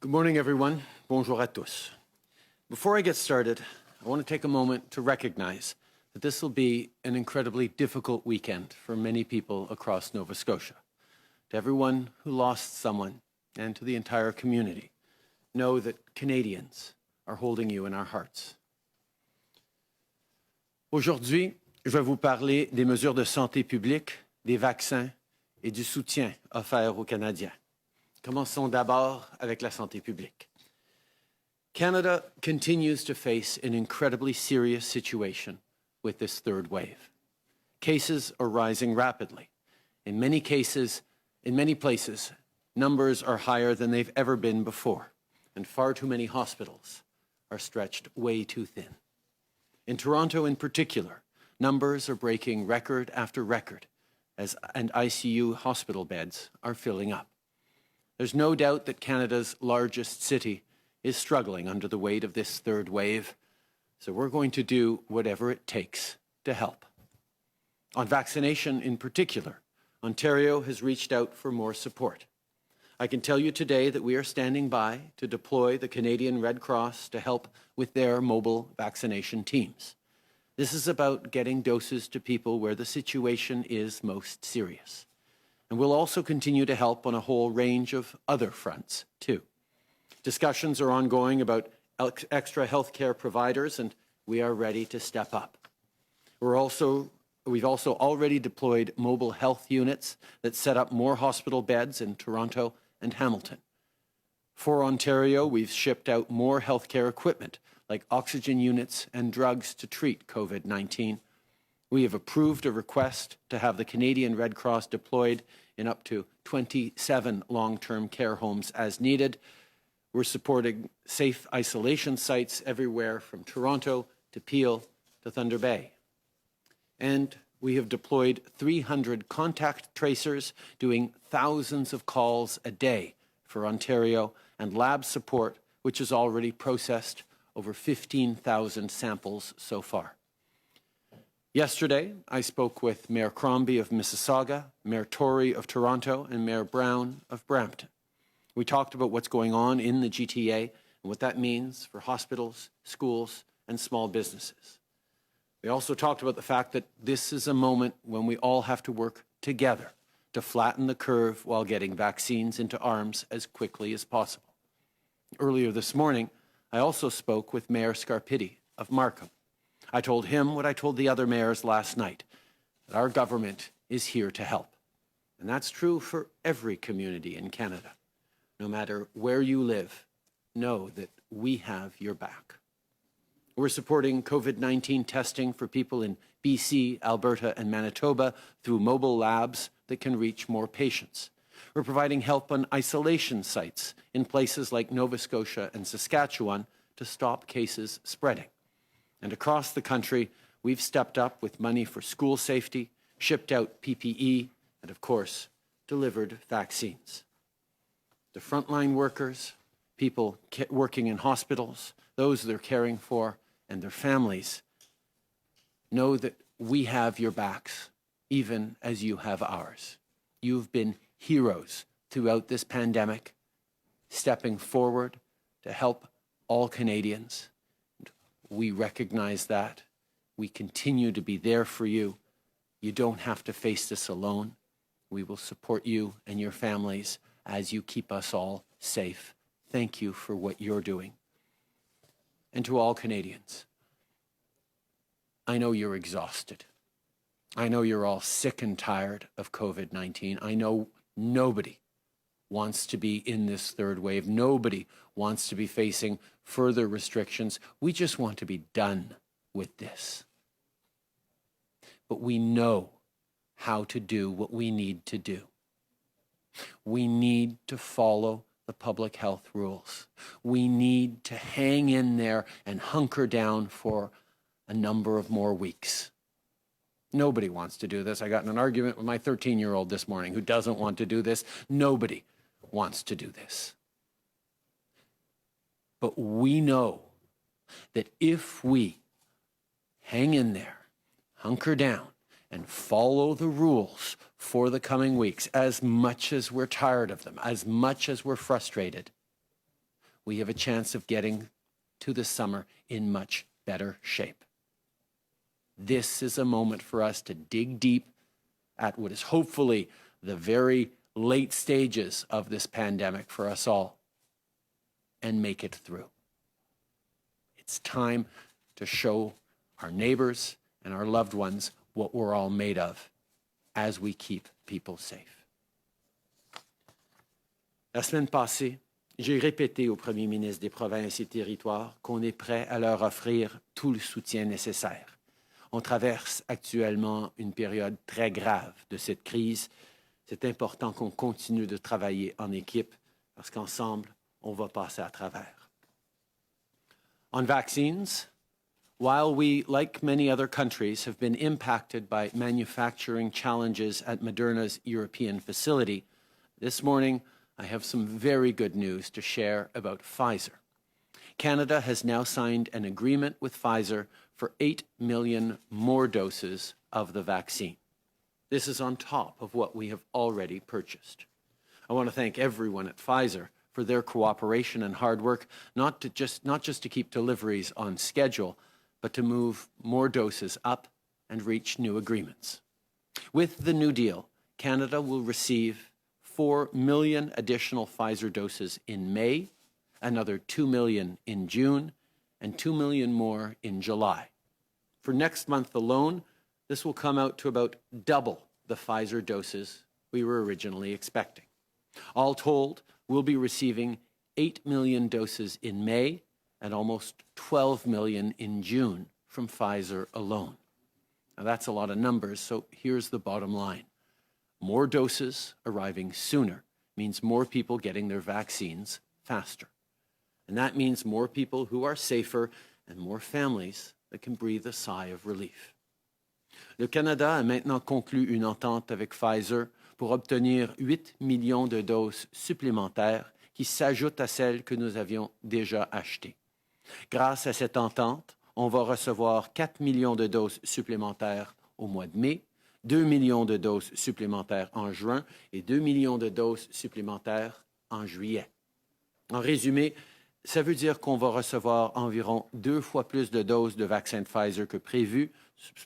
Good morning, everyone. Bonjour à tous. Before I get started, I want to take a moment to recognize that this will be an incredibly difficult weekend for many people across Nova Scotia. To everyone who lost someone and to the entire community, know that Canadians are holding you in our hearts. Aujourd'hui, je vais vous parler des mesures de santé publique, des vaccins et du soutien offert aux Canadiens. Commençons d'abord avec la santé publique. Canada continues to face an incredibly serious situation with this third wave. Cases are rising rapidly. In many cases, in many places, numbers are higher than they've ever been before, and far too many hospitals are stretched way too thin. In Toronto in particular, numbers are breaking record after record, and ICU hospital beds are filling up. There's no doubt that Canada's largest city is struggling under the weight of this third wave, so we're going to do whatever it takes to help. On vaccination in particular, Ontario has reached out for more support. I can tell you today that we are standing by to deploy the Canadian Red Cross to help with their mobile vaccination teams. This is about getting doses to people where the situation is most serious. And we'll also continue to help on a whole range of other fronts, too. Discussions are ongoing about extra healthcare providers, and we are ready to step up. We've also already deployed mobile health units that set up more hospital beds in Toronto and Hamilton. For Ontario, we've shipped out more healthcare equipment, like oxygen units and drugs to treat COVID-19. We have approved a request to have the Canadian Red Cross deployed in up to 27 long-term care homes as needed. We're supporting safe isolation sites everywhere from Toronto to Peel to Thunder Bay. And we have deployed 300 contact tracers doing thousands of calls a day for Ontario, and lab support, which has already processed over 15,000 samples so far. Yesterday, I spoke with Mayor Crombie of Mississauga, Mayor Tory of Toronto, and Mayor Brown of Brampton. We talked about what's going on in the GTA and what that means for hospitals, schools, and small businesses. We also talked about the fact that this is a moment when we all have to work together to flatten the curve while getting vaccines into arms as quickly as possible. Earlier this morning, I also spoke with Mayor Scarpitti of Markham. I told him what I told the other mayors last night, that our government is here to help. And that's true for every community in Canada. No matter where you live, know that we have your back. We're supporting COVID-19 testing for people in BC, Alberta, and Manitoba through mobile labs that can reach more patients. We're providing help on isolation sites in places like Nova Scotia and Saskatchewan to stop cases spreading. And across the country, we've stepped up with money for school safety, shipped out PPE, and of course, delivered vaccines. The frontline workers, people working in hospitals, those they're caring for, and their families, know that we have your backs, even as you have ours. You've been heroes throughout this pandemic, stepping forward to help all Canadians. We recognize that. We continue to be there for you. You don't have to face this alone. We will support you and your families as you keep us all safe. Thank you for what you're doing. And to all Canadians, I know you're exhausted. I know you're all sick and tired of COVID-19. I know nobody wants to be in this third wave. Nobody wants to be facing further restrictions. We just want to be done with this. But we know how to do what we need to do. We need to follow the public health rules. We need to hang in there and hunker down for a number of more weeks. Nobody wants to do this. I got in an argument with my 13-year-old this morning who doesn't want to do this. Nobody wants to do this. But we know that if we hang in there, hunker down, and follow the rules for the coming weeks, as much as we're tired of them, as much as we're frustrated, we have a chance of getting to the summer in much better shape. This is a moment for us to dig deep at what is hopefully the very late stages of this pandemic for us all and make it through. It's time to show our neighbors and our loved ones what we're all made of as we keep people safe. La semaine passée, j'ai répété au premier ministre des provinces et territoires qu'on est prêt à leur offrir tout le soutien nécessaire. On traverse actuellement une période très grave de cette crise. C'est important qu'on continue de travailler en équipe parce qu'ensemble, on va passer à travers. On vaccines, while we, like many other countries, have been impacted by manufacturing challenges at Moderna's European facility, this morning I have some very good news to share about Pfizer. Canada has now signed an agreement with Pfizer for 8 million more doses of the vaccine. This is on top of what we have already purchased. I want to thank everyone at Pfizer for their cooperation and hard work, not just to keep deliveries on schedule, but to move more doses up and reach new agreements. With the new deal, Canada will receive 4 million additional Pfizer doses in May, another 2 million in June, and 2 million more in July. For next month alone, this will come out to about double the Pfizer doses we were originally expecting. All told, we'll be receiving 8 million doses in May and almost 12 million in June from Pfizer alone. Now, that's a lot of numbers, so here's the bottom line. More doses arriving sooner means more people getting their vaccines faster. And that means more people who are safer and more families that can breathe a sigh of relief. Le Canada a maintenant conclu une entente avec Pfizer pour obtenir 8 millions de doses supplémentaires qui s'ajoutent à celles que nous avions déjà achetées. Grâce à cette entente, on va recevoir 4 millions de doses supplémentaires au mois de mai, 2 millions de doses supplémentaires en juin et 2 millions de doses supplémentaires en juillet. En résumé, ça veut dire qu'on va recevoir environ 2 fois plus de doses de vaccin de Pfizer que prévu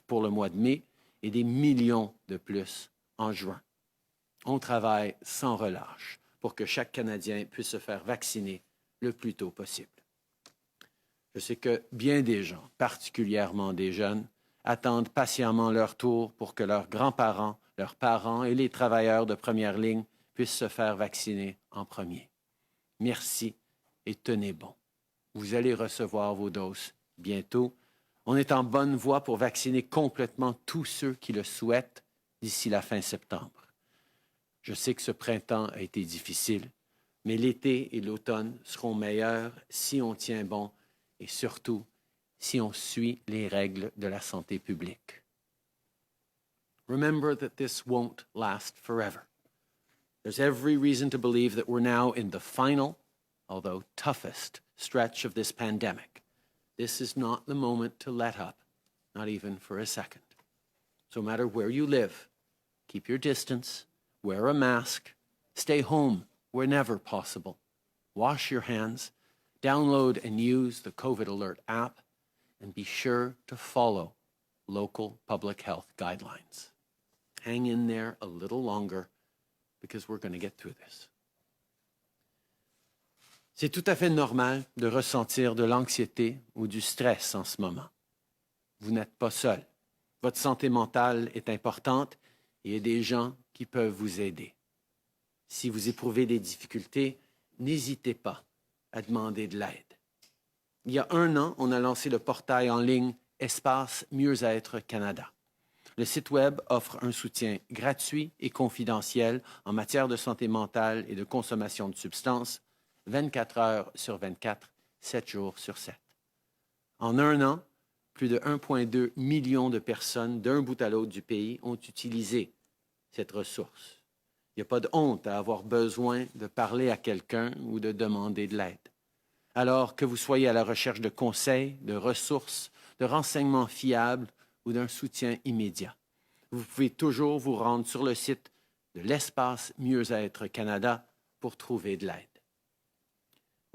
pour le mois de mai et des millions de plus en juin. On travaille sans relâche pour que chaque Canadien puisse se faire vacciner le plus tôt possible. Je sais que bien des gens, particulièrement des jeunes, attendent patiemment leur tour pour que leurs grands-parents, leurs parents et les travailleurs de première ligne puissent se faire vacciner en premier. Merci et tenez bon. Vous allez recevoir vos doses bientôt. On est en bonne voie pour vacciner complètement tous ceux qui le souhaitent d'ici la fin septembre. Je sais que ce printemps a été difficile, mais l'été et l'automne seront meilleurs si on tient bon et surtout si on suit les règles de la santé publique. Remember that this won't last forever. There's every reason to believe that we're now in the final, although toughest, stretch of this pandemic. This is not the moment to let up, not even for a second. So no matter where you live, keep your distance, wear a mask, stay home whenever possible, wash your hands, download and use the COVID Alert app, and be sure to follow local public health guidelines. Hang in there a little longer because we're going to get through this. C'est tout à fait normal de ressentir de l'anxiété ou du stress en ce moment. Vous n'êtes pas seul. Votre santé mentale est importante et il y a des gens qui peuvent vous aider. Si vous éprouvez des difficultés, n'hésitez pas à demander de l'aide. Il y a 1 an, on a lancé le portail en ligne Espace Mieux-être Canada. Le site Web offre un soutien gratuit et confidentiel en matière de santé mentale et de consommation de substances 24 heures sur 24, 7 jours sur 7. En 1 an, plus de 1,2 million de personnes d'un bout à l'autre du pays ont utilisé cette ressource. Il n'y a pas de honte à avoir besoin de parler à quelqu'un ou de demander de l'aide. Alors que vous soyez à la recherche de conseils, de ressources, de renseignements fiables ou d'un soutien immédiat, vous pouvez toujours vous rendre sur le site de l'Espace Mieux-être Canada pour trouver de l'aide.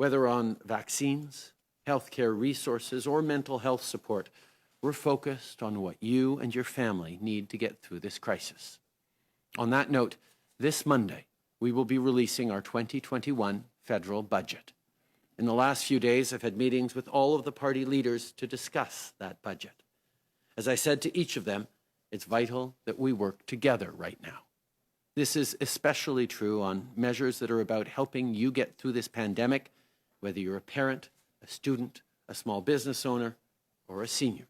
Whether on vaccines, healthcare resources, or mental health support, we're focused on what you and your family need to get through this crisis. On that note, this Monday, we will be releasing our 2021 federal budget. In the last few days, I've had meetings with all of the party leaders to discuss that budget. As I said to each of them, it's vital that we work together right now. This is especially true on measures that are about helping you get through this pandemic, whether you're a parent, a student, a small business owner, or a senior.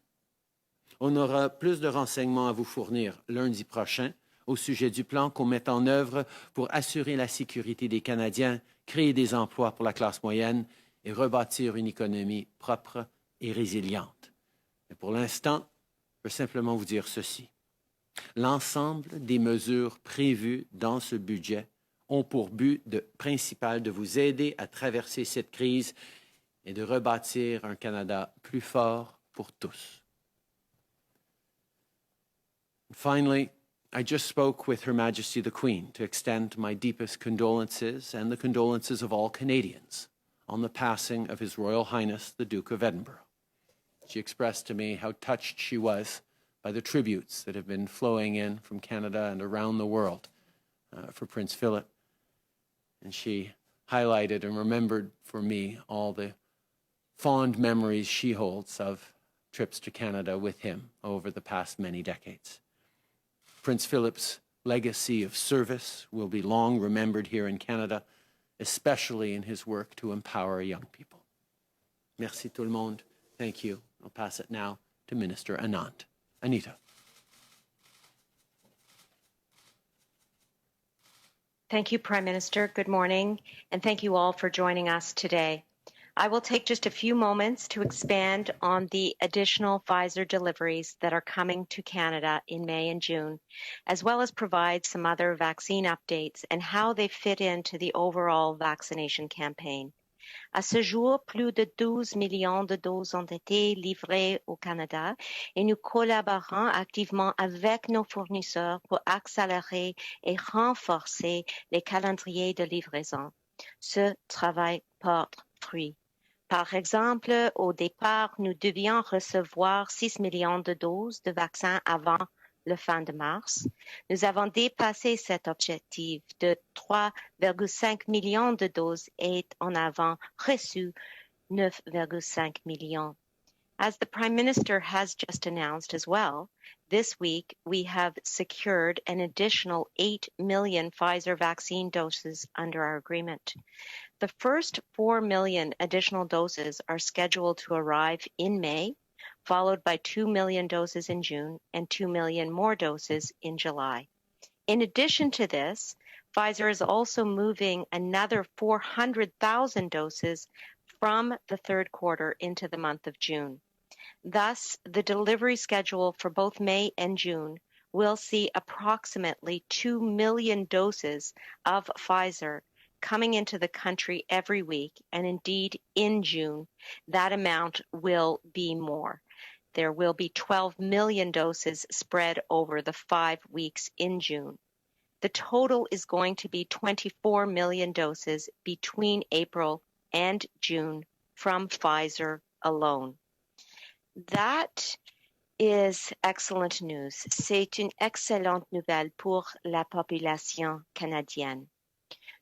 On aura plus de renseignements à vous fournir lundi prochain au sujet du plan qu'on met en œuvre pour assurer la sécurité des Canadiens, créer des emplois pour la classe moyenne et rebâtir une économie propre et résiliente. Mais pour l'instant, je veux simplement vous dire ceci. L'ensemble des mesures prévues dans ce budget ont pour but principal de vous aider à traverser cette crise et de rebâtir un Canada plus fort pour tous. Finally, I just spoke with Her Majesty the Queen to extend my deepest condolences and the condolences of all Canadians on the passing of His Royal Highness the Duke of Edinburgh. She expressed to me how touched she was by the tributes that have been flowing in from Canada and around the world for Prince Philip. And she highlighted and remembered for me all the fond memories she holds of trips to Canada with him over the past many decades. Prince Philip's legacy of service will be long remembered here in Canada, especially in his work to empower young people. Merci tout le monde. Thank you. I'll pass it now to Minister Anand. Anita. Thank you, Prime Minister. Good morning, and thank you all for joining us today. I will take just a few moments to expand on the additional Pfizer deliveries that are coming to Canada in May and June, as well as provide some other vaccine updates and how they fit into the overall vaccination campaign. À ce jour, plus de 12 millions de doses ont été livrées au Canada et nous collaborons activement avec nos fournisseurs pour accélérer et renforcer les calendriers de livraison. Ce travail porte fruit. Par exemple, au départ, nous devions recevoir 6 millions de doses de vaccins avant la fin de mars. Nous avons dépassé cet objectif de 3,5 millions de doses et en avons reçu 9,5 millions. As the Prime Minister has just announced as well, this week we have secured an additional 8 million Pfizer vaccine doses under our agreement. The first 4 million additional doses are scheduled to arrive in May, followed by 2 million doses in June and 2 million more doses in July. In addition to this, Pfizer is also moving another 400,000 doses from the third quarter into the month of June. Thus, the delivery schedule for both May and June will see approximately 2 million doses of Pfizer coming into the country every week, and indeed in June, that amount will be more. There will be 12 million doses spread over the 5 weeks in June. The total is going to be 24 million doses between April and June from Pfizer alone. That is excellent news. C'est une excellente nouvelle pour la population canadienne.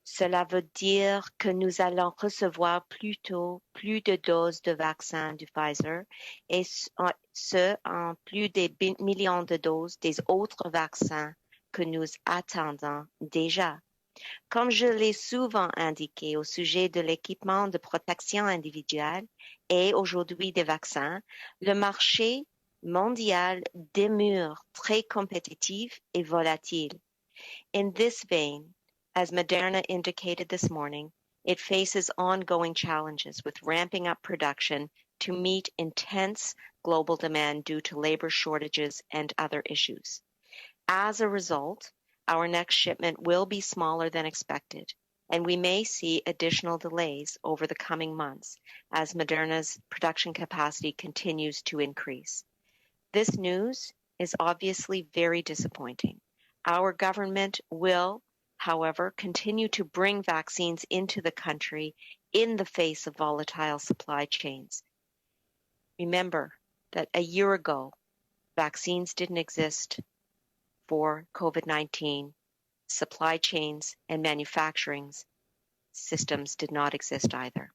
Cela veut dire que nous allons recevoir plutôt plus de doses de vaccins du Pfizer et ce en plus des millions de doses des autres vaccins que nous attendons déjà. Comme je l'ai souvent indiqué au sujet de l'équipement de protection individuelle et aujourd'hui des vaccins, le marché mondial demeure très compétitif et volatile. In this vein, as Moderna indicated this morning, it faces ongoing challenges with ramping up production to meet intense global demand due to labor shortages and other issues. As a result, our next shipment will be smaller than expected, and we may see additional delays over the coming months as Moderna's production capacity continues to increase. This news is obviously very disappointing. Our government will however, continue to bring vaccines into the country in the face of volatile supply chains. Remember that a year ago, vaccines didn't exist for COVID-19. Supply chains and manufacturing systems did not exist either.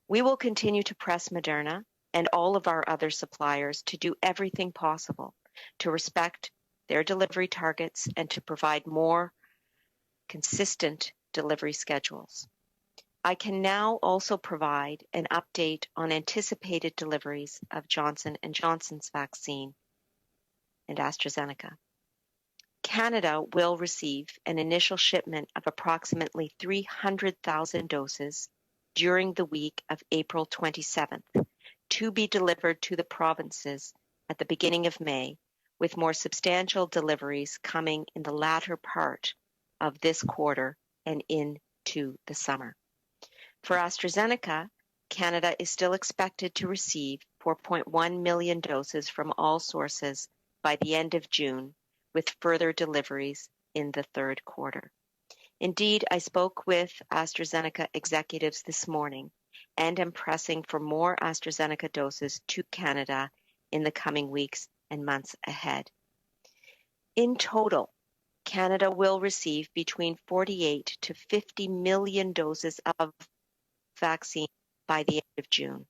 We will continue to press Moderna and all of our other suppliers to do everything possible to respect their delivery targets and to provide more consistent delivery schedules. I can now also provide an update on anticipated deliveries of Johnson & Johnson's vaccine and AstraZeneca. Canada will receive an initial shipment of approximately 300,000 doses during the week of April 27th to be delivered to the provinces at the beginning of May, with more substantial deliveries coming in the latter part of this quarter and into the summer. For AstraZeneca, Canada is still expected to receive 4.1 million doses from all sources by the end of June, with further deliveries in the third quarter. Indeed, I spoke with AstraZeneca executives this morning and am pressing for more AstraZeneca doses to Canada in the coming weeks and months ahead. In total, Canada will receive between 48 to 50 million doses of vaccine by the end of June.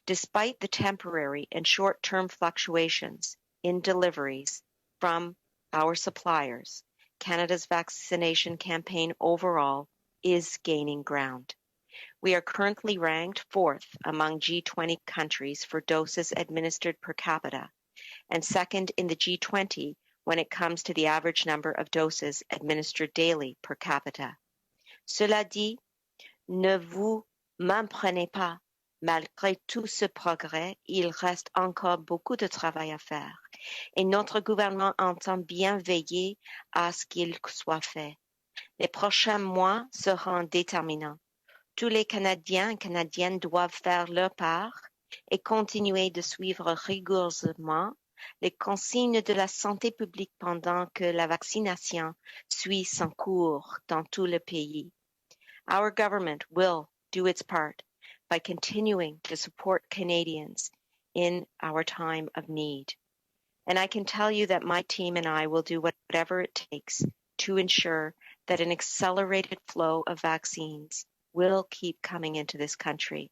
Despite the temporary and short-term fluctuations in deliveries from our suppliers, Canada's vaccination campaign overall is gaining ground. We are currently ranked 4th among G20 countries for doses administered per capita and 2nd in the G20 when it comes to the average number of doses administered daily per capita. Cela dit, ne vous méprenez pas. Malgré tout ce progrès, il reste encore beaucoup de travail à faire et notre gouvernement entend bien veiller à ce qu'il soit fait. Les prochains mois seront déterminants. Tous les Canadiens et Canadiennes doivent faire leur part et continuer de suivre rigoureusement les consignes de la santé publique pendant que la vaccination suit son cours dans tout le pays. Our government will do its part by continuing to support Canadians in our time of need. And I can tell you that my team and I will do whatever it takes to ensure that an accelerated flow of vaccines will keep coming into this country.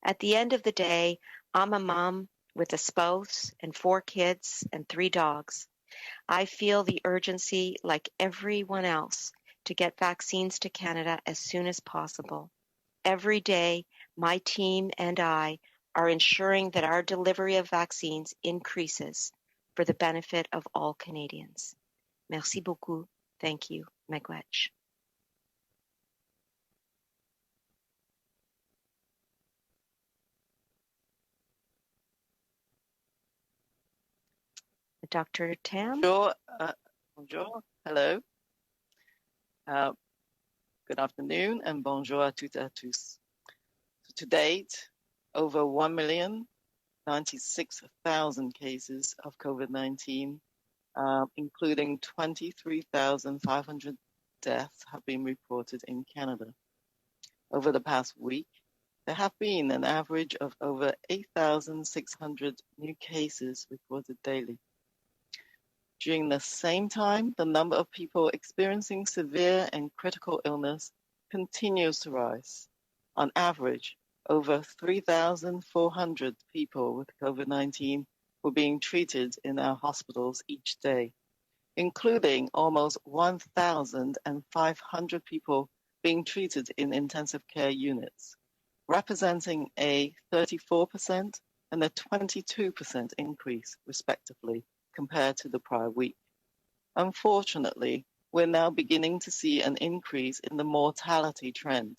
At the end of the day, I'm a mom with a spouse and 4 kids and 3 dogs. I feel the urgency, like everyone else, to get vaccines to Canada as soon as possible. Every day, my team and I are ensuring that our delivery of vaccines increases for the benefit of all Canadians. Merci beaucoup. Thank you. Miigwech. Dr. Tam? Bonjour. Bonjour. Hello. Good afternoon and bonjour à toutes et à tous. To date, over 1,096,000 cases of COVID-19, including 23,500 deaths have been reported in Canada. Over the past week, there have been an average of over 8,600 new cases reported daily. During the same time, the number of people experiencing severe and critical illness continues to rise. On average, over 3,400 people with COVID-19 were being treated in our hospitals each day, including almost 1,500 people being treated in intensive care units, representing a 34% and a 22% increase, respectively, compared to the prior week. Unfortunately, we're now beginning to see an increase in the mortality trend,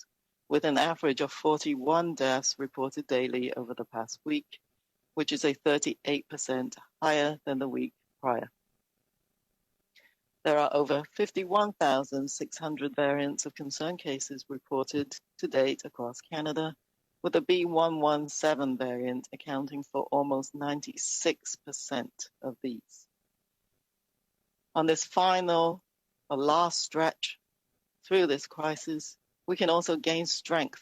with an average of 41 deaths reported daily over the past week, which is a 38% higher than the week prior. There are over 51,600 variants of concern cases reported to date across Canada, with the B117 variant accounting for almost 96% of these. On this final a last stretch through this crisis, we can also gain strength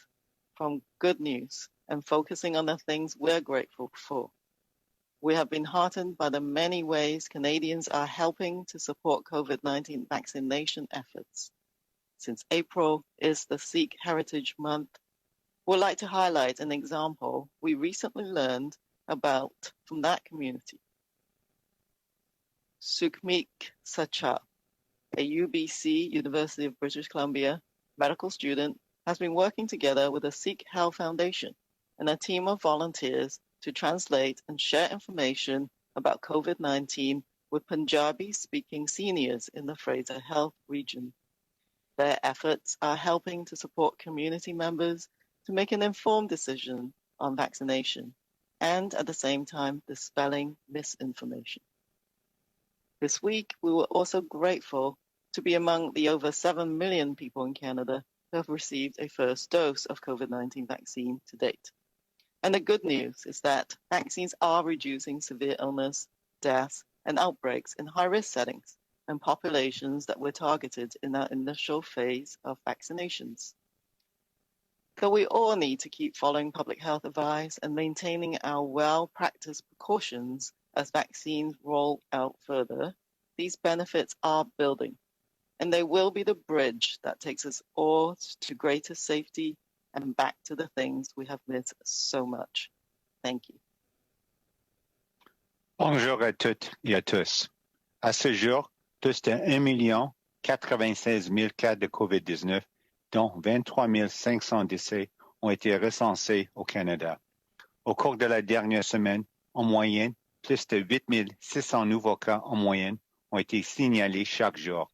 from good news and focusing on the things we're grateful for. We have been heartened by the many ways Canadians are helping to support COVID-19 vaccination efforts. Since April is the Sikh Heritage Month, we'd like to highlight an example we recently learned about from that community. Sukhmeet Sachar, a UBC, University of British Columbia, medical student, has been working together with the Sikh Health Foundation and a team of volunteers to translate and share information about COVID-19 with Punjabi-speaking seniors in the Fraser Health region. Their efforts are helping to support community members to make an informed decision on vaccination and at the same time dispelling misinformation. This week, we were also grateful to be among the over 7 million people in Canada who have received a first dose of COVID-19 vaccine to date. And the good news is that vaccines are reducing severe illness, deaths, and outbreaks in high-risk settings and populations that were targeted in our initial phase of vaccinations. So we all need to keep following public health advice and maintaining our well-practiced precautions as vaccines roll out further. These benefits are building, and they will be the bridge that takes us all to greater safety and back to the things we have missed so much. Thank you. Bonjour à toutes et à tous. À ce jour, plus de 1 096 000 cas de COVID-19, dont 23 500 décès, ont été recensés au Canada. Au cours de la dernière semaine, en moyenne, plus de 8 600 nouveaux cas en moyenne ont été signalés chaque jour.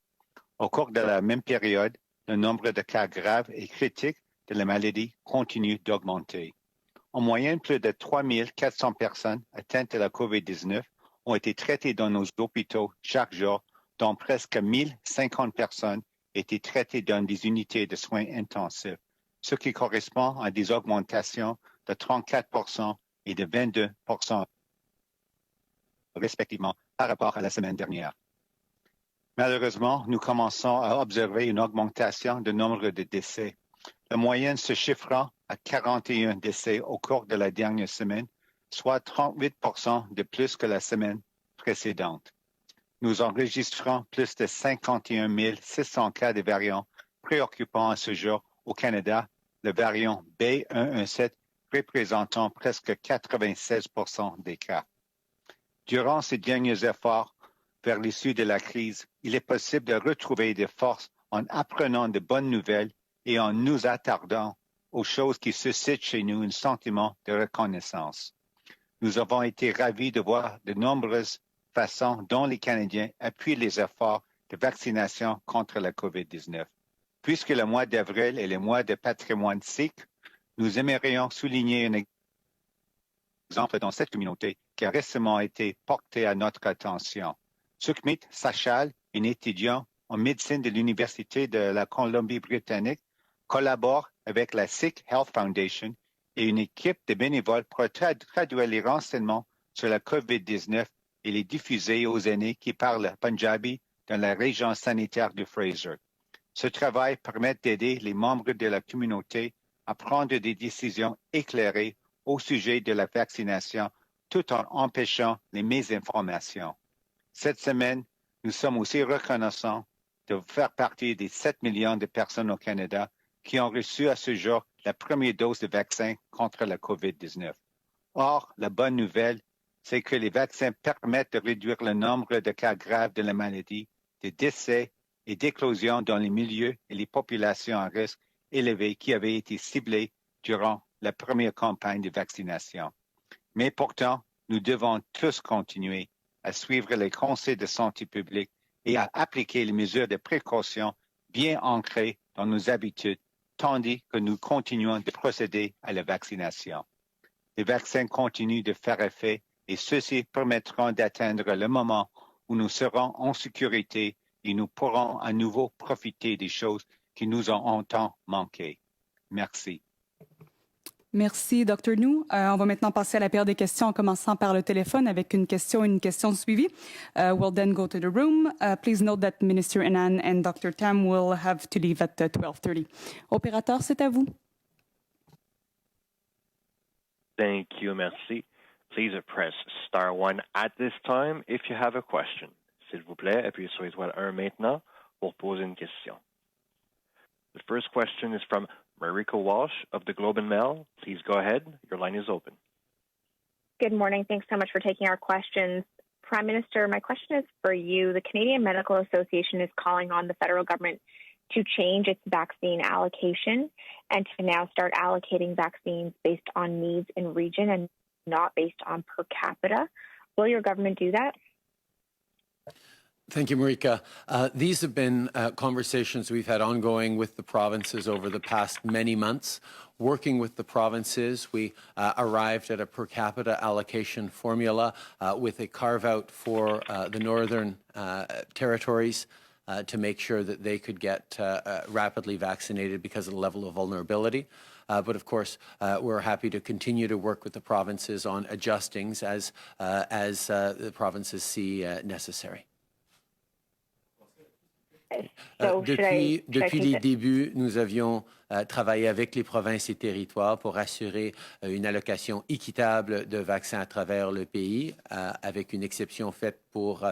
Au cours de la même période, le nombre de cas graves et critiques de la maladie continue d'augmenter. En moyenne, plus de 3 400 personnes atteintes de la COVID-19 ont été traitées dans nos hôpitaux chaque jour, dont presque 1050 personnes étaient traitées dans des unités de soins intensifs, ce qui correspond à des augmentations de 34 et de 22 respectivement par rapport à la semaine dernière. Malheureusement, nous commençons à observer une augmentation du nombre de décès. La moyenne se chiffrant à 41 décès au cours de la dernière semaine, soit 38 de plus que la semaine précédente. Nous enregistrons plus de 51 600 cas de variants préoccupants à ce jour au Canada, le variant B117 représentant presque 96 des cas. Durant ces derniers efforts vers l'issue de la crise, il est possible de retrouver des forces en apprenant de bonnes nouvelles et en nous attardant aux choses qui suscitent chez nous un sentiment de reconnaissance. Nous avons été ravis de voir de nombreuses façons dont les Canadiens appuient les efforts de vaccination contre la COVID-19. Puisque le mois d'avril est le mois de patrimoine sikh, nous aimerions souligner un exemple dans cette communauté qui a récemment été porté à notre attention. Sukhmeet Sachar, un étudiant en médecine de l'Université de la Colombie-Britannique, collabore avec la Sikh Health Foundation et une équipe de bénévoles pour traduire les renseignements sur la COVID-19 et les diffuser aux aînés qui parlent punjabi dans la région sanitaire du Fraser. Ce travail permet d'aider les membres de la communauté à prendre des décisions éclairées au sujet de la vaccination tout en empêchant les mésinformations. Cette semaine, nous sommes aussi reconnaissants de faire partie des 7 millions de personnes au Canada qui ont reçu à ce jour la première dose de vaccin contre la COVID-19. Or, la bonne nouvelle, c'est que les vaccins permettent de réduire le nombre de cas graves de la maladie, de décès et d'éclosions dans les milieux et les populations à risque élevé qui avaient été ciblées durant la première campagne de vaccination. Mais pourtant, nous devons tous continuer à suivre les conseils de santé publique et à appliquer les mesures de précaution bien ancrées dans nos habitudes, tandis que nous continuons de procéder à la vaccination. Les vaccins continuent de faire effet et ceux-ci permettront d'atteindre le moment où nous serons en sécurité et nous pourrons à nouveau profiter des choses qui nous ont tant manqué. Merci. Merci, Dr. Nu. On va maintenant passer à la période des questions en commençant par le téléphone avec une question suivie. We'll then go to the room. Please note that Minister Anand and Dr. Tam will have to leave at 12:30. Opérateur, c'est à vous. Thank you, merci. Please press star 1 at this time if you have a question. S'il vous plaît, appuyez sur étoile 1 maintenant pour poser une question. The first question is from Marika Walsh of the Globe and Mail. Please go ahead. Your line is open. Good morning. Thanks so much for taking our questions. Prime Minister, my question is for you. The Canadian Medical Association is calling on the federal government to change its vaccine allocation and to now start allocating vaccines based on needs in region and not based on per capita. Will your government do that? Thank you, Marika. These have been conversations we've had ongoing with the provinces over the past many months. Working with the provinces, we arrived at a per capita allocation formula with a carve-out for the northern territories to make sure that they could get rapidly vaccinated because of the level of vulnerability. But of course, we're happy to continue to work with the provinces on adjustings as the provinces see necessary. Depuis les débuts, nous avions travaillé avec les provinces et territoires pour assurer une allocation équitable de vaccins à travers le pays, avec une exception faite pour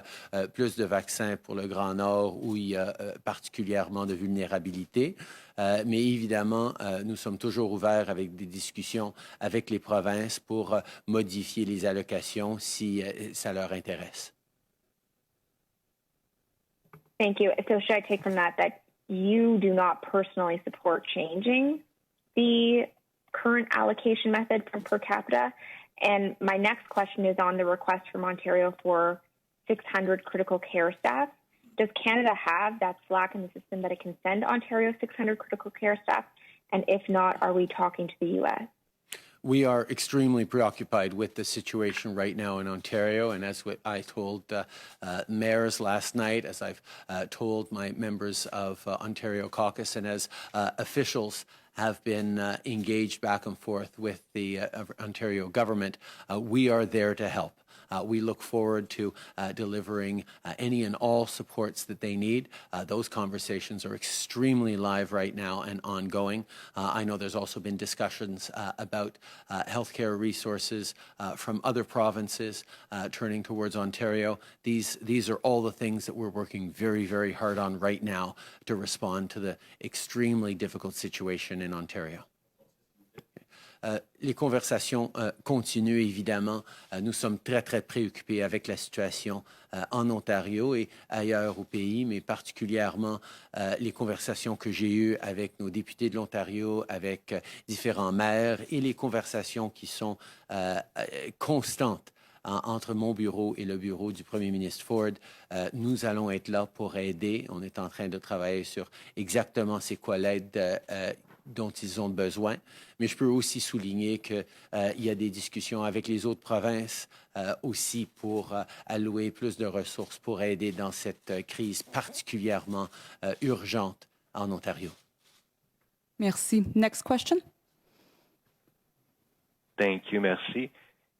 plus de vaccins pour le Grand Nord où il y a particulièrement de vulnérabilité. Mais évidemment, nous sommes toujours ouverts avec des discussions avec les provinces pour modifier les allocations si ça leur intéresse. Thank you. So should I take from that you do not personally support changing the current allocation method from per capita? And my next question is on the request from Ontario for 600 critical care staff. Does Canada have that slack in the system that it can send Ontario 600 critical care staff? And if not, are we talking to the U.S.? We are extremely preoccupied with the situation right now in Ontario, and as I told mayors last night, as I've told my members of Ontario caucus, and as officials have been engaged back and forth with the Ontario government, we are there to help. We look forward to delivering any and all supports that they need. Those conversations are extremely live right now and ongoing. I know there's also been discussions about healthcare resources from other provinces turning towards Ontario. These are all the things that we're working very, very hard on right now to respond to the extremely difficult situation in Ontario. Les conversations continuent, évidemment. Nous sommes très, très préoccupés avec la situation en Ontario et ailleurs au pays, mais particulièrement les conversations que j'ai eues avec nos députés de l'Ontario, avec différents maires et les conversations qui sont constantes entre mon bureau et le bureau du premier ministre Ford. Nous allons être là pour aider. On est en train de travailler sur exactement c'est quoi l'aide dont ils ont besoin. Mais je peux aussi souligner qu'il y a des discussions avec les autres provinces aussi pour allouer plus de ressources pour aider dans cette crise particulièrement urgente en Ontario. Merci. Next question. Thank you, merci.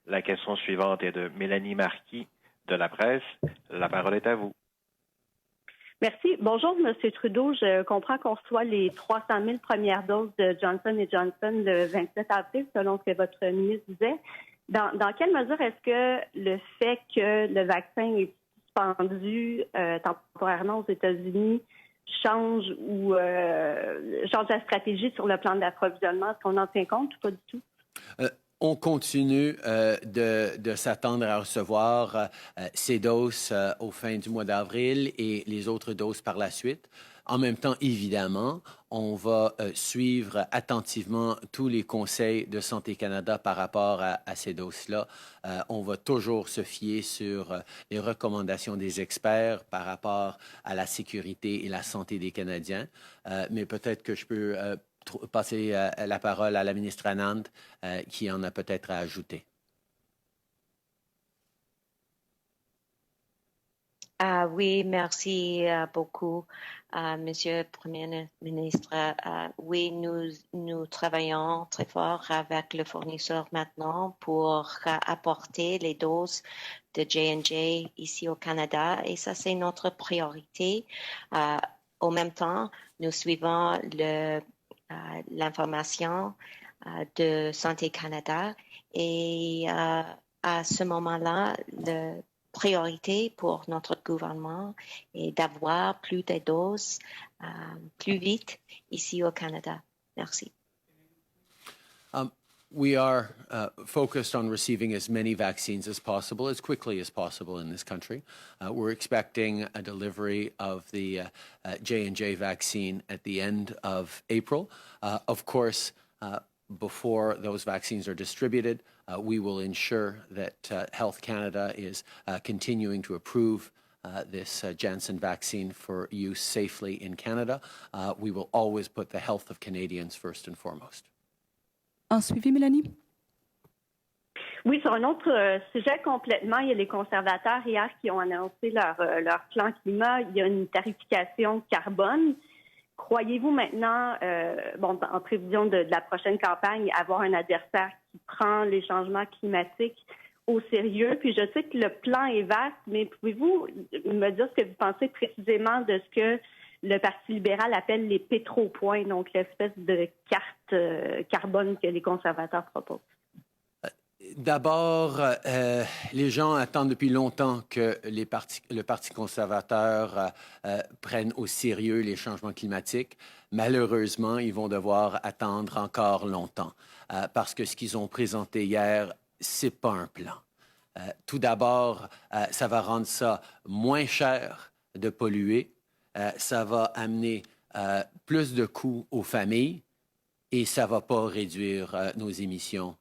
La question suivante est de Mélanie Marquis de La Presse. La parole est à vous. Merci. Bonjour, M. Trudeau. Je comprends qu'on reçoit les 300 000 premières doses de Johnson & Johnson le 27 avril, selon ce que votre ministre disait. Dans quelle mesure est-ce que le fait que le vaccin est suspendu temporairement aux États-Unis change la stratégie sur le plan d'approvisionnement? Est-ce qu'on en tient compte ou pas du tout? On continue de s'attendre à recevoir ces doses au fin du mois d'avril et les autres doses par la suite. En même temps, évidemment, on va suivre attentivement tous les conseils de Santé Canada par rapport à ces doses-là. On va toujours se fier sur les recommandations des experts par rapport à la sécurité et la santé des Canadiens. Mais peut-être que je peux passer la parole à la ministre Anand, qui en a peut-être à ajouter. Oui, merci beaucoup, Monsieur le Premier ministre. Oui, nous travaillons très fort avec le fournisseur maintenant pour apporter les doses de J&J ici au Canada et ça, c'est notre priorité. Au même temps, nous suivons l'information de Santé Canada et à ce moment-là, la priorité pour notre gouvernement est d'avoir plus de doses plus vite ici au Canada. Merci. We are focused on receiving as many vaccines as possible, as quickly as possible in this country. We're expecting a delivery of the J&J vaccine at the end of April. Of course, before those vaccines are distributed, we will ensure that Health Canada is continuing to approve this Janssen vaccine for use safely in Canada. We will always put the health of Canadians first and foremost. En suivi, Mélanie? Oui, sur un autre sujet complètement, il y a les conservateurs hier qui ont annoncé leur plan climat. Il y a une tarification carbone. Croyez-vous maintenant, en prévision de la prochaine campagne, avoir un adversaire qui prend les changements climatiques au sérieux? Puis je sais que le plan est vaste, mais pouvez-vous me dire ce que vous pensez précisément de ce que le Parti libéral appelle les pétropoints, donc l'espèce de carte carbone que les conservateurs proposent? D'abord, les gens attendent depuis longtemps que le Parti conservateur prenne au sérieux les changements climatiques. Malheureusement, ils vont devoir attendre encore longtemps parce que ce qu'ils ont présenté hier, c'est pas un plan. Tout d'abord, ça va rendre ça moins cher de polluer. Ça va amener plus de coûts aux familles et ça ne va pas réduire nos émissions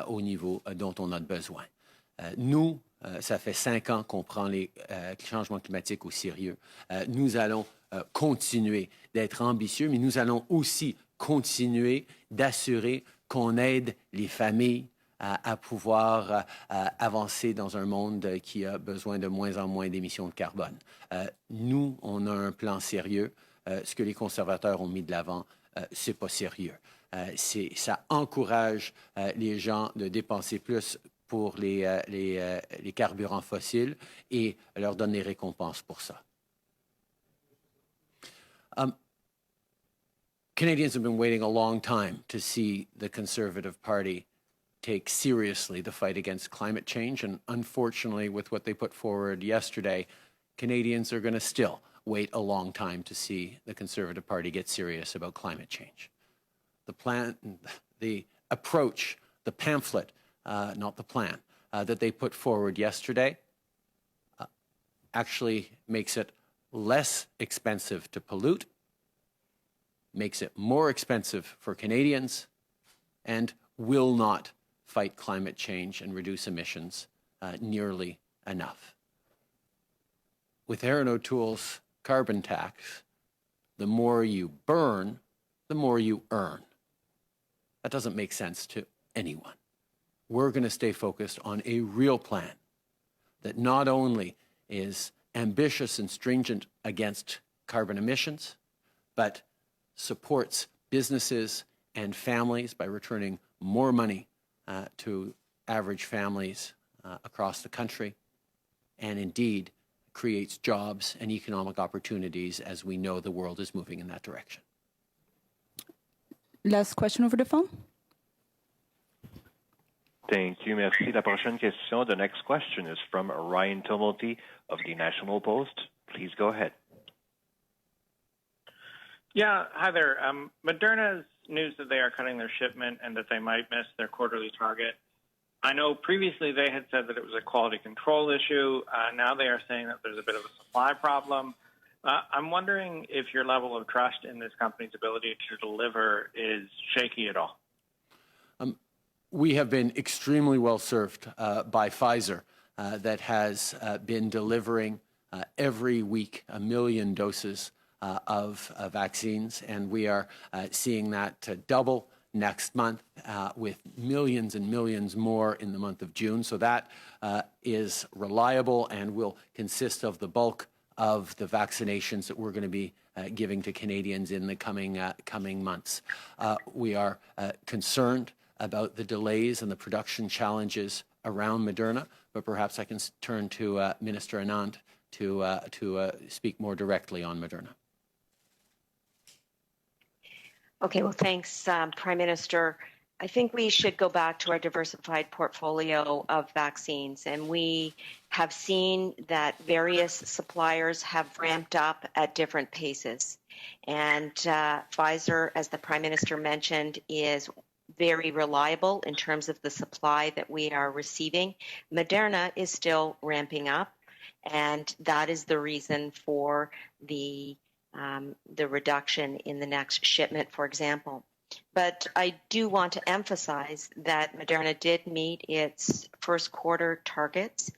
au niveau dont on a besoin. Nous, ça fait 5 ans qu'on prend les changements climatiques au sérieux. Nous allons continuer d'être ambitieux, mais nous allons aussi continuer d'assurer qu'on aide les familles à pouvoir avancer dans un monde qui a besoin de moins en moins d'émissions de carbone. Nous, on a un plan sérieux. Ce que les conservateurs ont mis de l'avant, c'est pas sérieux. Ça encourage les gens de dépenser plus pour les carburants fossiles et leur donne des récompenses pour ça. Canadians have been waiting a long time to see the Conservative Party take seriously the fight against climate change. And unfortunately, with what they put forward yesterday, Canadians are going to still wait a long time to see the Conservative Party get serious about climate change. The plan, the approach, the pamphlet, not the plan, that they put forward yesterday actually makes it less expensive to pollute, makes it more expensive for Canadians, and will not fight climate change and reduce emissions nearly enough. With Erin O'Toole's carbon tax, the more you burn, the more you earn. That doesn't make sense to anyone. We're going to stay focused on a real plan that not only is ambitious and stringent against carbon emissions, but supports businesses and families by returning more money to average families across the country, and indeed creates jobs and economic opportunities as we know the world is moving in that direction. Last question over the phone. Thank you. Merci. La prochaine question, the next question is from Ryan Tumulty of the National Post. Please go ahead. Yeah, hi there. Moderna's news that they are cutting their shipment and that they might miss their quarterly target. I know previously they had said that it was a quality control issue. Now they are saying that there's a bit of a supply problem. I'm wondering if your level of trust in this company's ability to deliver is shaky at all. We have been extremely well served by Pfizer that has been delivering every week 1 million doses of vaccines, and we are seeing that double next month with millions and millions more in the month of June. So that is reliable and will consist of the bulk of the vaccinations that we're going to be giving to Canadians in the coming months. We are concerned about the delays and the production challenges around Moderna, but perhaps I can turn to Minister Anand to speak more directly on Moderna. Okay, well, thanks, Prime Minister. I think we should go back to our diversified portfolio of vaccines, and we have seen that various suppliers have ramped up at different paces. And Pfizer, as the Prime Minister mentioned, is very reliable in terms of the supply that we are receiving. Moderna is still ramping up, and that is the reason for the reduction in the next shipment, for example. But I do want to emphasize that Moderna did meet its first quarter targets,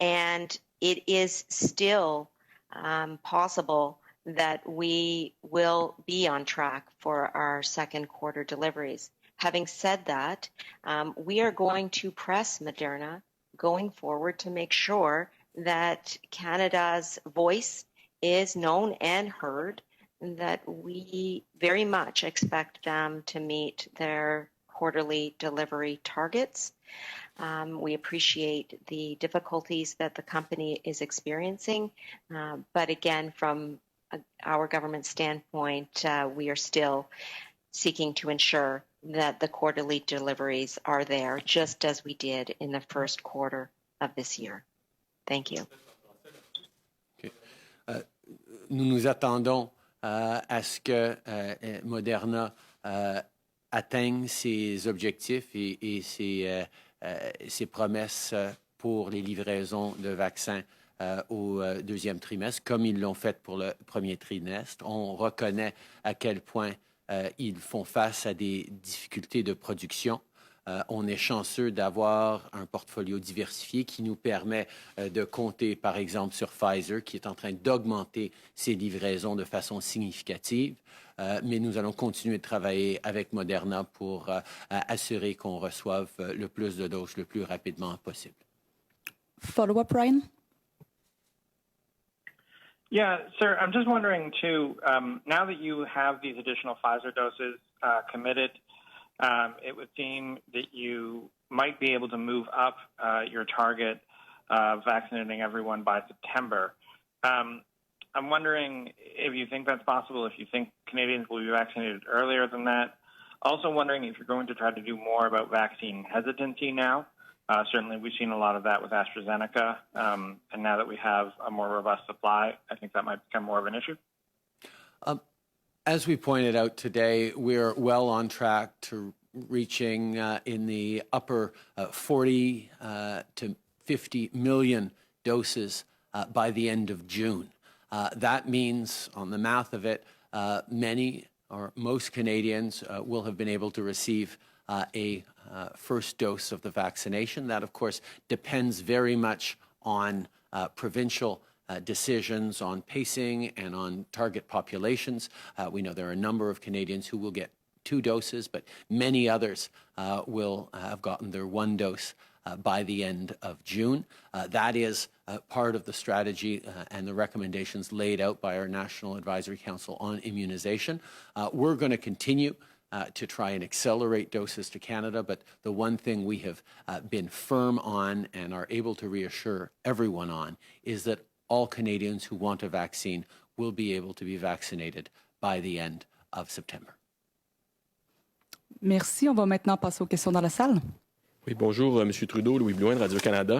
and it is still possible that we will be on track for our second quarter deliveries. Having said that, we are going to press Moderna going forward to make sure that Canada's voice is known and heard, and that we very much expect them to meet their quarterly delivery targets. We appreciate the difficulties that the company is experiencing, but again, from our government standpoint, we are still seeking to ensure that the quarterly deliveries are there, just as we did in the first quarter of this year. Thank you. Okay. Nous nous attendons à ce que Moderna atteigne ses objectifs et ses promesses pour les livraisons de vaccins au deuxième trimestre, comme ils l'ont fait pour le premier trimestre. On reconnaît à quel point ils font face à des difficultés de production. On est chanceux d'avoir un portfolio diversifié qui nous permet de compter, par exemple, sur Pfizer, qui est en train d'augmenter ses livraisons de façon significative. Mais nous allons continuer de travailler avec Moderna pour assurer qu'on reçoive le plus de doses le plus rapidement possible. Follow-up, Ryan? Yeah, sir, I'm just wondering, too, now that you have these additional Pfizer doses committed, it would seem that you might be able to move up your target of vaccinating everyone by September. I'm wondering if you think that's possible, if you think Canadians will be vaccinated earlier than that. Also wondering if you're going to try to do more about vaccine hesitancy now. Certainly, we've seen a lot of that with AstraZeneca, and now that we have a more robust supply, I think that might become more of an issue. As we pointed out today, we're well on track to reaching in the upper 40 to 50 million doses by the end of June. That means, on the math of it, many or most Canadians will have been able to receive a first dose of the vaccination. That, of course, depends very much on provincial decisions on pacing and on target populations. We know there are a number of Canadians who will get 2 doses, but many others will have gotten their 1 dose by the end of June. That is part of the strategy and the recommendations laid out by our National Advisory Council on Immunization. We're going to continue to try and accelerate doses to Canada, but the one thing we have been firm on and are able to reassure everyone on is that all Canadians who want a vaccine will be able to be vaccinated by the end of September. Merci. On va maintenant passer aux questions dans la salle. Oui, bonjour, M. Trudeau, Louis Blouin de Radio-Canada.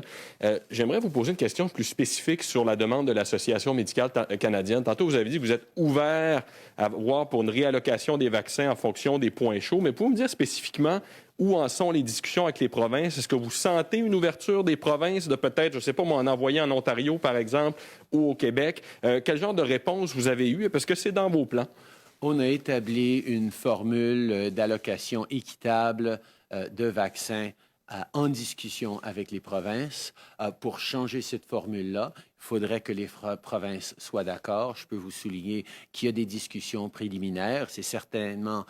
J'aimerais vous poser une question plus spécifique sur la demande de l'Association médicale canadienne. Tantôt, vous avez dit que vous êtes ouvert à voir pour une réallocation des vaccins en fonction des points chauds, mais pouvez-vous me dire spécifiquement où en sont les discussions avec les provinces? Est-ce que vous sentez une ouverture des provinces de peut-être, je ne sais pas moi, en envoyer en Ontario, par exemple, ou au Québec? Quel genre de réponse vous avez eu? Parce que c'est dans vos plans. On a établi une formule d'allocation équitable de vaccins en discussion avec les provinces. Pour changer cette formule-là, il faudrait que les provinces soient d'accord. Je peux vous souligner qu'il y a des discussions préliminaires. C'est certainement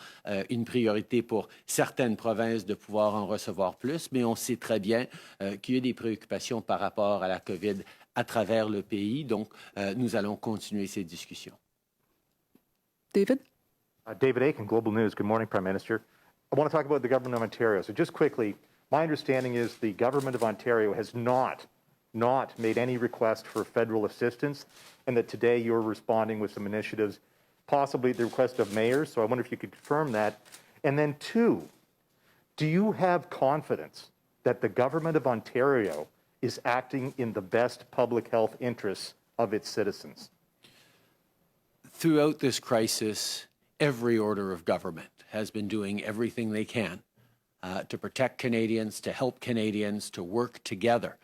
une priorité pour certaines provinces de pouvoir en recevoir plus, mais on sait très bien qu'il y a des préoccupations par rapport à la COVID à travers le pays. Donc, nous allons continuer ces discussions. David? David Aiken, Global News. Good morning, Prime Minister. I want to talk about the government of Ontario. So just quickly, my understanding is the government of Ontario has not made any request for federal assistance, and that today you're responding with some initiatives, possibly at the request of mayors. So I wonder if you could confirm that. And then two, do you have confidence that the government of Ontario is acting in the best public health interests of its citizens? Throughout this crisis, every order of government has been doing everything they can to protect Canadians, to help Canadians, to work together.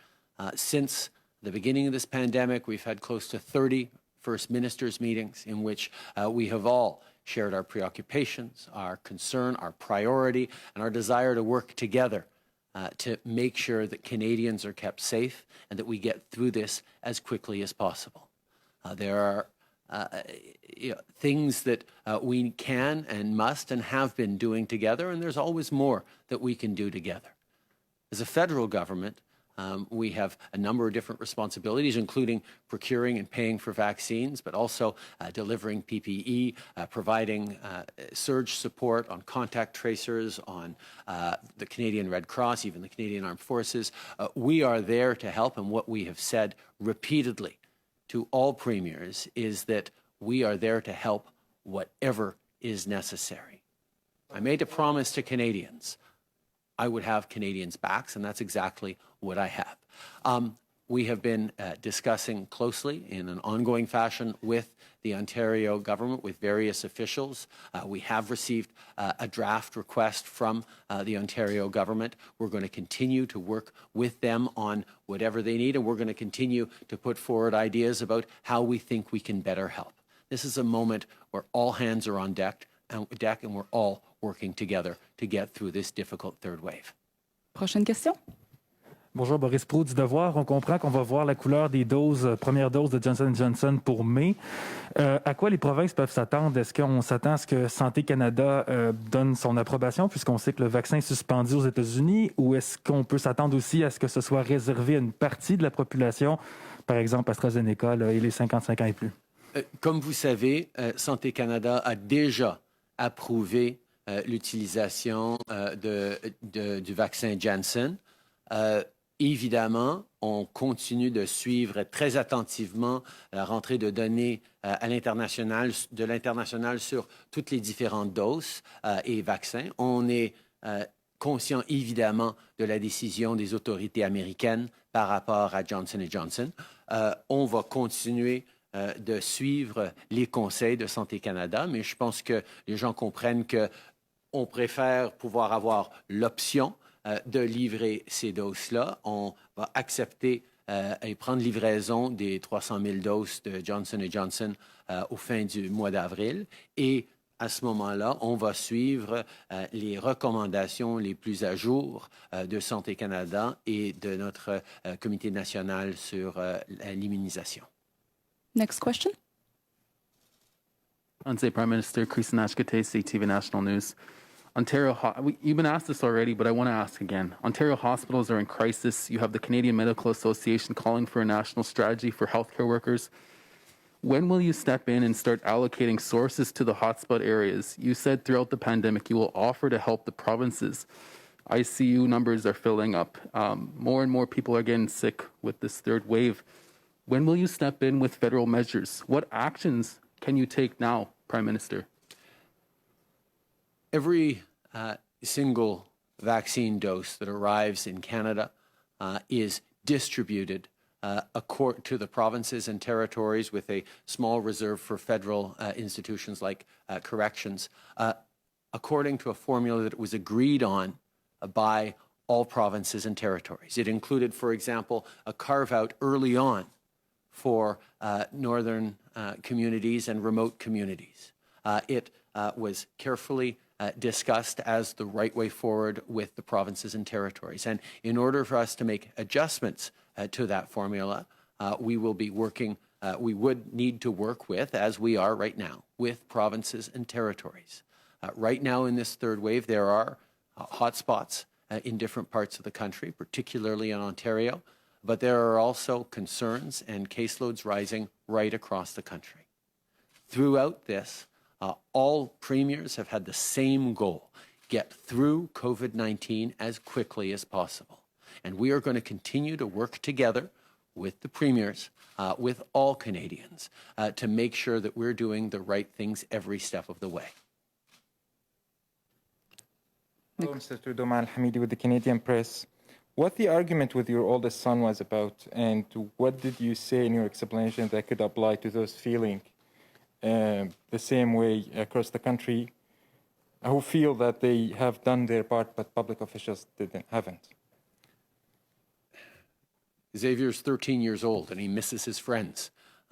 Since the beginning of this pandemic, we've had close to 30 First Ministers meetings in which we have all shared our preoccupations, our concern, our priority, and our desire to work together to make sure that Canadians are kept safe and that we get through this as quickly as possible. There are things that we can and must and have been doing together, and there's always more that we can do together. As a federal government, we have a number of different responsibilities, including procuring and paying for vaccines, but also delivering PPE, providing surge support on contact tracers, on the Canadian Red Cross, even the Canadian Armed Forces. We are there to help, and what we have said repeatedly to all premiers is that we are there to help whatever is necessary. I made a promise to Canadians. I would have Canadians' backs, and that's exactly what I have. We have been discussing closely in an ongoing fashion with the Ontario government, with various officials. We have received a draft request from the Ontario government. We're going to continue to work with them on whatever they need, and we're going to continue to put forward ideas about how we think we can better help. This is a moment where all hands are on deck, and we're all working together to get through this difficult third wave. Prochaine question. Bonjour, Boris Proulx du Devoir. On comprend qu'on va voir la couleur des premières doses de Johnson & Johnson pour mai. À quoi les provinces peuvent s'attendre? Est-ce qu'on s'attend à ce que Santé Canada donne son approbation, puisqu'on sait que le vaccin est suspendu aux États-Unis, ou est-ce qu'on peut s'attendre aussi à ce que ce soit réservé à une partie de la population, par exemple AstraZeneca et les 55 ans et plus? Comme vous savez, Santé Canada a déjà approuvé l'utilisation du vaccin Janssen. Évidemment, on continue de suivre très attentivement la rentrée de données de l'international sur toutes les différentes doses et vaccins. On est conscient évidemment de la décision des autorités américaines par rapport à Johnson & Johnson. On va continuer de suivre les conseils de Santé Canada, mais je pense que les gens comprennent qu'on préfère pouvoir avoir l'option de livrer ces doses-là. On va accepter et prendre livraison des 300 000 doses de Johnson & Johnson au fin du mois d'avril. Et à ce moment-là, on va suivre les recommandations les plus à jour de Santé Canada et de notre Comité national sur l'immunisation. Next question. Wednesday, Prime Minister Chris Nashkate, CTV National News. Ontario, you've been asked this already, but I want to ask again. Ontario hospitals are in crisis. You have the Canadian Medical Association calling for a national strategy for healthcare workers. When will you step in and start allocating sources to the hotspot areas? You said throughout the pandemic you will offer to help the provinces. ICU numbers are filling up. More and more people are getting sick with this third wave. When will you step in with federal measures? What actions can you take now, Prime Minister? Every single vaccine dose that arrives in Canada is distributed to the provinces and territories with a small reserve for federal institutions like corrections, according to a formula that was agreed on by all provinces and territories. It included, for example, a carve-out early on for northern communities and remote communities. It was carefully discussed as the right way forward with the provinces and territories. And in order for us to make adjustments to that formula, we will be working, we would need to work with, as we are right now, with provinces and territories. Right now in this third wave, there are hotspots in different parts of the country, particularly in Ontario. but there are also concerns and caseloads rising right across the country. Throughout this, all premiers have had the same goal: get through COVID-19 as quickly as possible. And we are going to continue to work together with the premiers, with all Canadians, to make sure that we're doing the right things every step of the way. Hello, Mr. Trudeau, Mal Hamidi with the Canadian Press. What the argument with your oldest son was about, and what did you say in your explanation that could apply to those feeling the same way across the country, who feel that they have done their part, but public officials haven't? Xavier's 13 years old, and he misses his friends.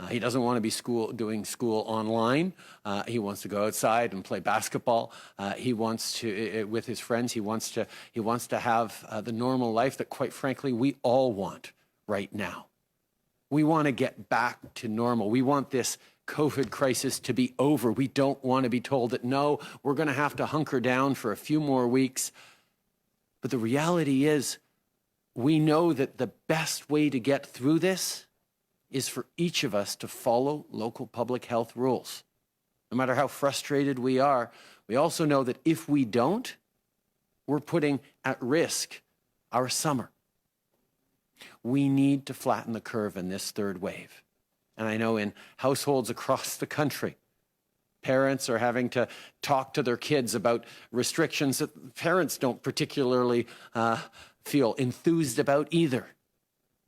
He doesn't want to be doing school online. He wants to go outside and play basketball. He wants to, with his friends, he wants to have the normal life that, quite frankly, we all want right now. We want to get back to normal. We want this COVID crisis to be over. We don't want to be told that, no, we're going to have to hunker down for a few more weeks. But the reality is, we know that the best way to get through this is for each of us to follow local public health rules. No matter how frustrated we are, we also know that if we don't, we're putting at risk our summer. We need to flatten the curve in this third wave. And I know in households across the country, parents are having to talk to their kids about restrictions that parents don't particularly feel enthused about either.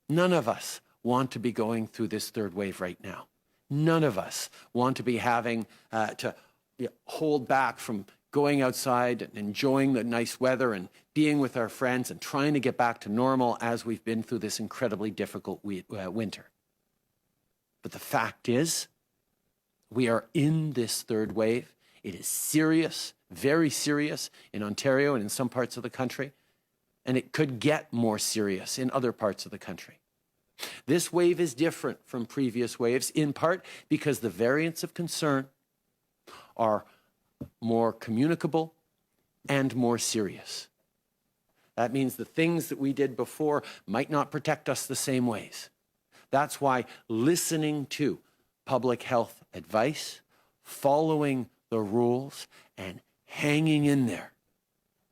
None of us want to be going through this third wave right now. None of us want to be having to hold back from going outside and enjoying the nice weather and being with our friends and trying to get back to normal as we've been through this incredibly difficult winter. But the fact is, we are in this third wave. It is serious, very serious in Ontario and in some parts of the country, and it could get more serious in other parts of the country. This wave is different from previous waves, in part because the variants of concern are more communicable and more serious. That means the things that we did before might not protect us the same ways. That's why listening to public health advice, following the rules, and hanging in there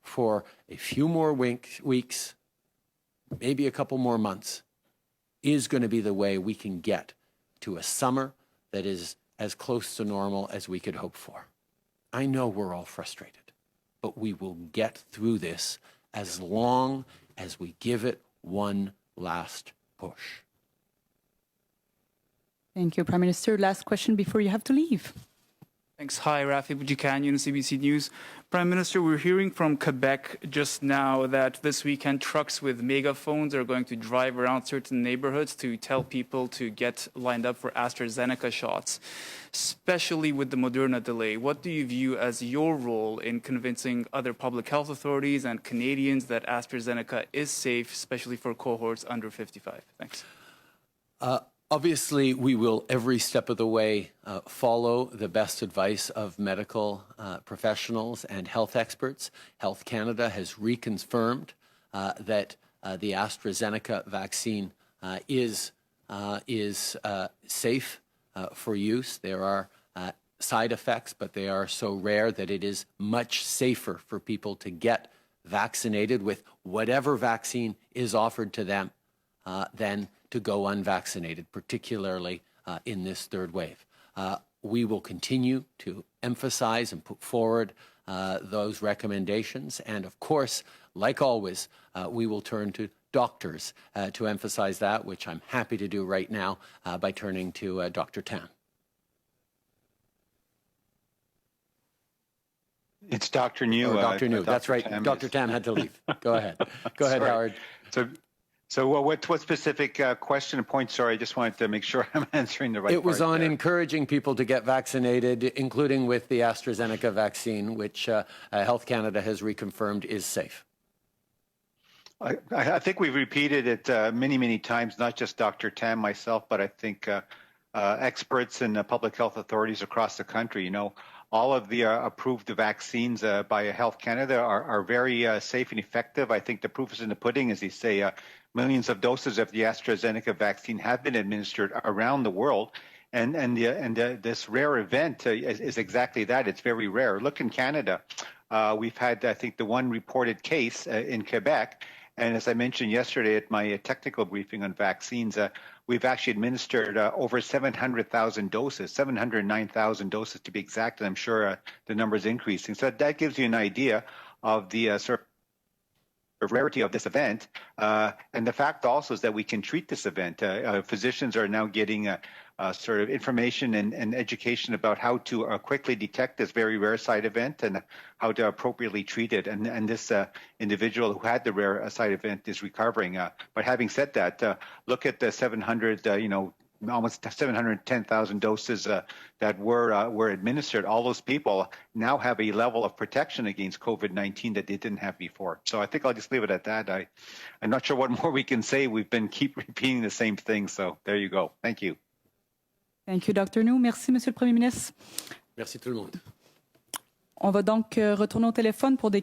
for a few more weeks, maybe a couple more months, is going to be the way we can get to a summer that is as close to normal as we could hope for. I know we're all frustrated, but we will get through this as long as we give it one last push. Thank you, Prime Minister. Last question before you have to leave. Thanks. Hi, Rafi Boudjikanian, CBC News. Prime Minister, we're hearing from Quebec just now that this weekend trucks with megaphones are going to drive around certain neighborhoods to tell people to get lined up for AstraZeneca shots, especially with the Moderna delay. What do you view as your role in convincing other public health authorities and Canadians that AstraZeneca is safe, especially for cohorts under 55? Thanks. Obviously, we will every step of the way follow the best advice of medical professionals and health experts. Health Canada has reconfirmed that the AstraZeneca vaccine is safe for use. There are side effects, but they are so rare that it is much safer for people to get vaccinated with whatever vaccine is offered to them than to go unvaccinated, particularly in this third wave. We will continue to emphasize and put forward those recommendations. And of course, like always, we will turn to doctors to emphasize that, which I'm happy to do right now by turning to Dr. Tam. It's Dr. New. Dr. New, that's right. Tam Dr. Tam had to leave. Go ahead. Go ahead, Howard. So what specific question and point? Sorry, I just wanted to make sure I'm answering the right It was on there. encouraging people to get vaccinated, including with the AstraZeneca vaccine, which Health Canada has reconfirmed is safe. I think we've repeated it many times, not just Dr. Tam, myself, but I think experts and public health authorities across the country. You know, all of the approved vaccines by Health Canada are very safe and effective. I think the proof is in the pudding, as they say. Millions of doses of the AstraZeneca vaccine have been administered around the world. And this rare event is exactly that. It's very rare. Look in Canada. We've had, I think, the one reported case in Quebec. And as I mentioned yesterday at my technical briefing on vaccines, we've actually administered over 700,000 doses, 709,000 doses to be exact. And I'm sure the number is increasing. So that gives you an idea of the sort of rarity of this event. And the fact also is that we can treat this event. Physicians are now getting sort of information and education about how to quickly detect this very rare side event and how to appropriately treat it. And this individual who had the rare side event is recovering. But having said that, look at the 700, almost 710,000 doses that were administered. All those people now have a level of protection against COVID-19 that they didn't have before. So I think I'll just leave it at that. I'm not sure what more we can say. We've been keep repeating the same thing. So there you go. Thank you. Thank you, Dr. New. Merci, Monsieur le Premier ministre. Merci tout le monde. On va donc retourner au téléphone pour des